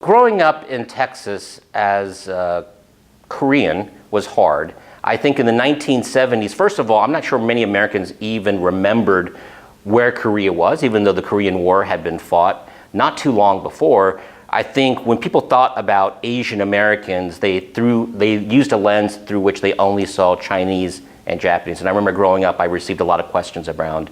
growing up in Texas as Korean was hard. I think in the 1970s, first of all, I'm not sure many Americans even remembered where Korea was, even though the Korean War had been fought not too long before. I think when people thought about Asian Americans, they used a lens through which they only saw Chinese and Japanese. And I remember growing up, I received a lot of questions around,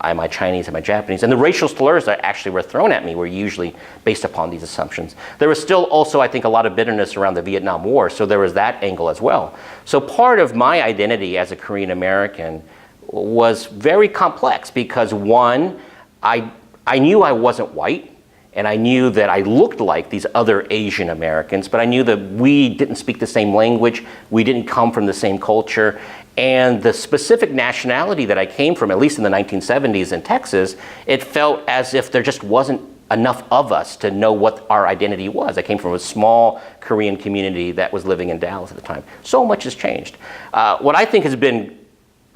am I Chinese, am I Japanese? And the racial slurs that actually were thrown at me were usually based upon these assumptions. There was still also, I think, a lot of bitterness around the Vietnam War, so there was that angle as well. So part of my identity as a Korean American was very complex because one, I knew I wasn't white, and I knew that I looked like these other Asian Americans, but I knew that we didn't speak the same language, we didn't come from the same culture, and the specific nationality that I came from, at least in the 1970s in Texas, it felt as if there just wasn't enough of us to know what our identity was. I came from a small Korean community that was living in Dallas at the time. So much has changed. What I think has been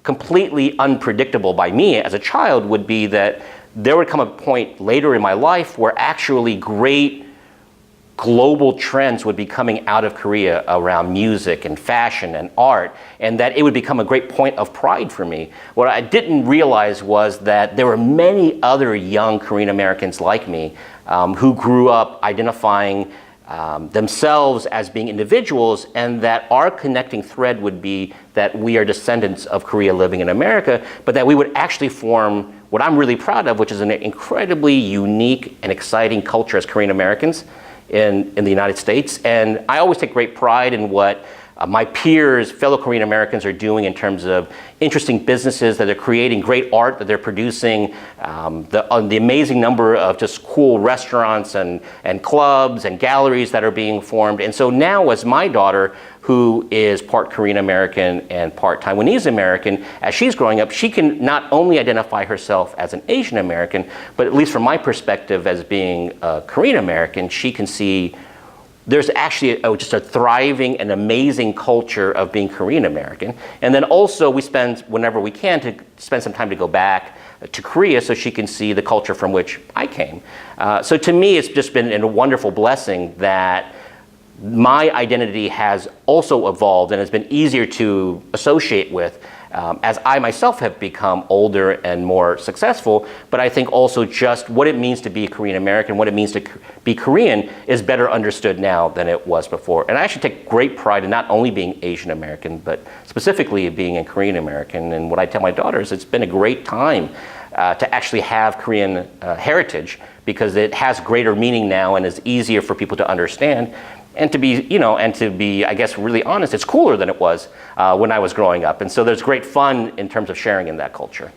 completely unpredictable by me as a child would be that there would come a point later in my life where actually great global trends would be coming out of Korea around music and fashion and art, and that it would become a great point of pride for me. What I didn't realize was that there were many other young Korean Americans like me who grew up identifying themselves as being individuals, and that our connecting thread would be that we are descendants of Korea living in America, but that we would actually form what I'm really proud of, which is an incredibly unique and exciting culture as Korean Americans in the United States. And I always take great pride in what my peers, fellow Korean Americans, are doing in terms of interesting businesses that they're creating, great art that they're producing, the amazing number of just cool restaurants and clubs and galleries that are being formed. And so now as my daughter, who is part Korean American and part Taiwanese American, as she's growing up, she can not only identify herself as an Asian American, but at least from my perspective as being a Korean American, she can see there's actually just a thriving and amazing culture of being Korean American. And then also we spend, whenever we can, to spend some time to go back to Korea so she can see the culture from which I came. So to me, it's just been a wonderful blessing that my identity has also evolved and has been easier to associate with as I myself have become older and more successful. But I think also just what it means to be a Korean American, what it means to be Korean is better understood now than it was before. And I actually take great pride in not only being Asian American, but specifically being a Korean American. And what I tell my daughters, it's been a great time to actually have Korean heritage, because it has greater meaning now and is easier for people to understand. And to be, I guess, really honest, it's cooler than it was when I was growing up. And so there's great fun in terms of sharing in that culture.